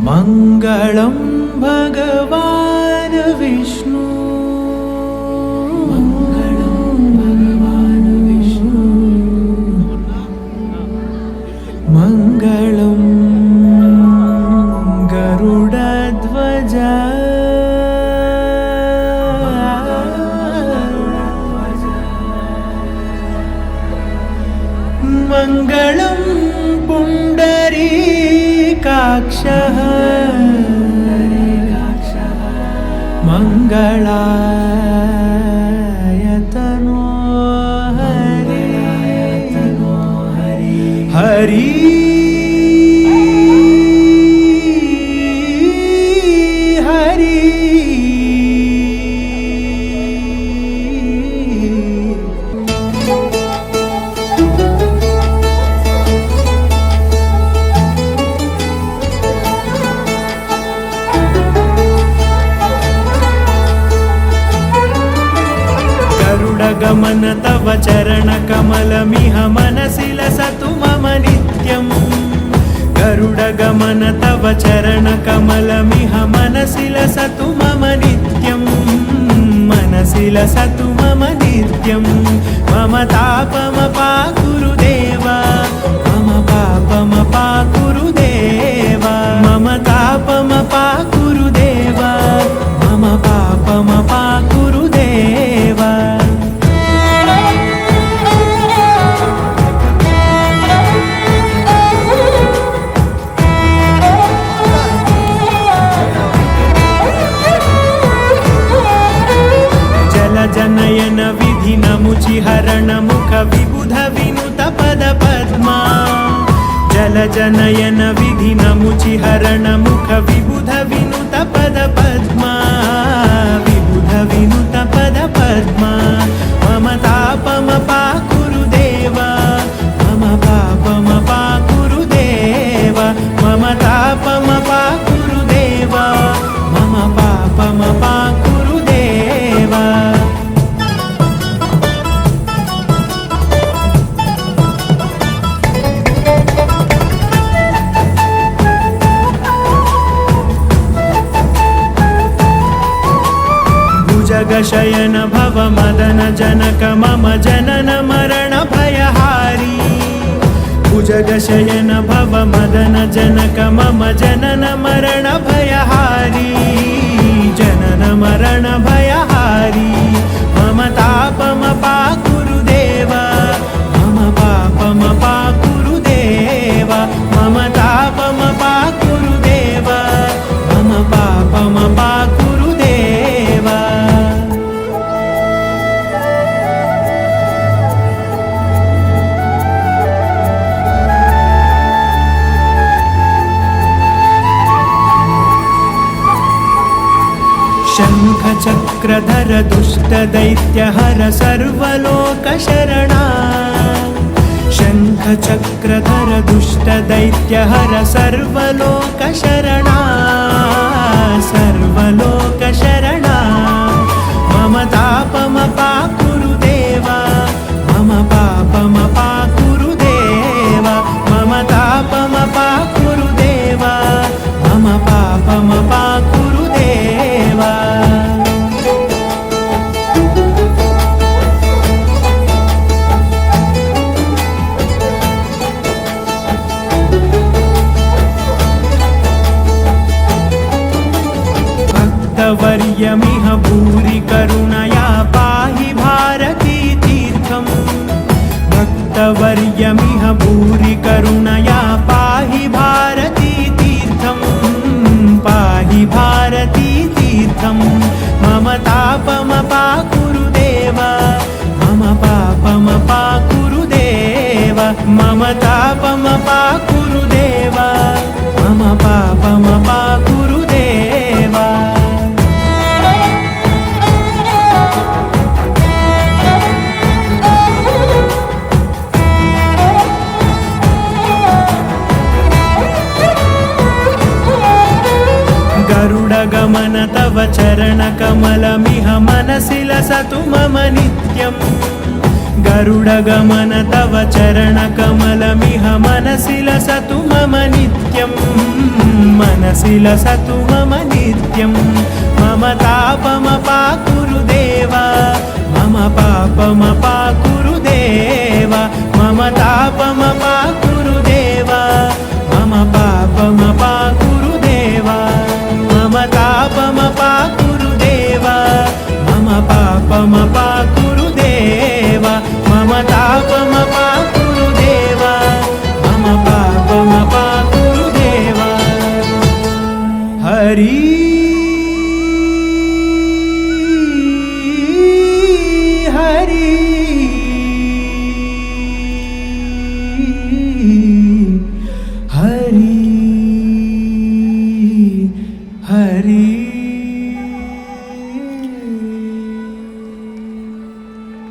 मङ्गलं भगवान् विष्णु, मङ्गलं भगवान् विष्णु, मङ्गलं गरुडध्वज, मङ्गलं पुण्डरीकाक्षः, मङ्गलाय तनो हरि, हरि हरि गमन तव चरणकमलमिह मनसि लसतु मम नित्यम्, गरुडगमन तव चरणकमलमिह मनसि लसतु मम नित्यम्, मनसि लसतु मम नित्यम्। मम तापमपाकुरु देव, मम पापमपाकुरु देव, मम तापमपाकुरु देव, मम पापमपाकुरु देव। जनयन विधि नमुचिहरण मुख विबुध विनुत पद पद्मा, जल जनयन विधि नमुचिहरण मुख विबुध विनुत पद पद्मा, विबुध विनुत पद पद्मा। मम तापमपाकुरु देव, मम पापमपाकुरु देव, मम तापमपाकुरु देव, मम पापमपाकुरु देव। जगशयन भव मदन जनक मम जनन मरण भयहारी, भुजगशयन भव मदन जनक मम जनन मरण भयहारी, जनन मरण भयहारी। मम तापमपाकुरु देव, मम पापमपाकुरु देव, मम तापमपाकुरु देव, मम पापमपाकुरु देव। शङ्खचक्रधर दुष्टदैत्यहर सर्वलोकशरणा, शङ्खचक्रधर दुष्टदैत्यहर सर्वलोकशरणा, सर्वलोकशरणा। मम तापमपाकुरु देव, मम पापमपाकुरु देव, मम तापमपाकुरु देव, मम पापमपाकुरु देव। भक्तवर्यमिह भूरि करुणया पाहि भारती तीर्थम्, भक्तवर्यमिह भूरि करुणया पाहि भारती तीर्थम्, पाहि भारती तीर्थम्। मम तापमपाकुरु देव, मम पापमपाकुरु देव, मम तापमपाकुरु देव, मम पापमपाकुरु देव। गरुडगमन तव चरणकमलमिह मनसि लसतु मम नित्यम्, गरुडगमन तव चरणकमलमिह मनसि लसतु मम नित्यम्, मनसि मनसि लसतु मम नित्यं मम तापमपाकुरु देव मम पापमपाकुरु देव मम तापमपाकुरु देव मम पापमपाकुरु देव मम तापमपाकुरु देव मम पापमपाकुरु देव मम तापमपाकुरु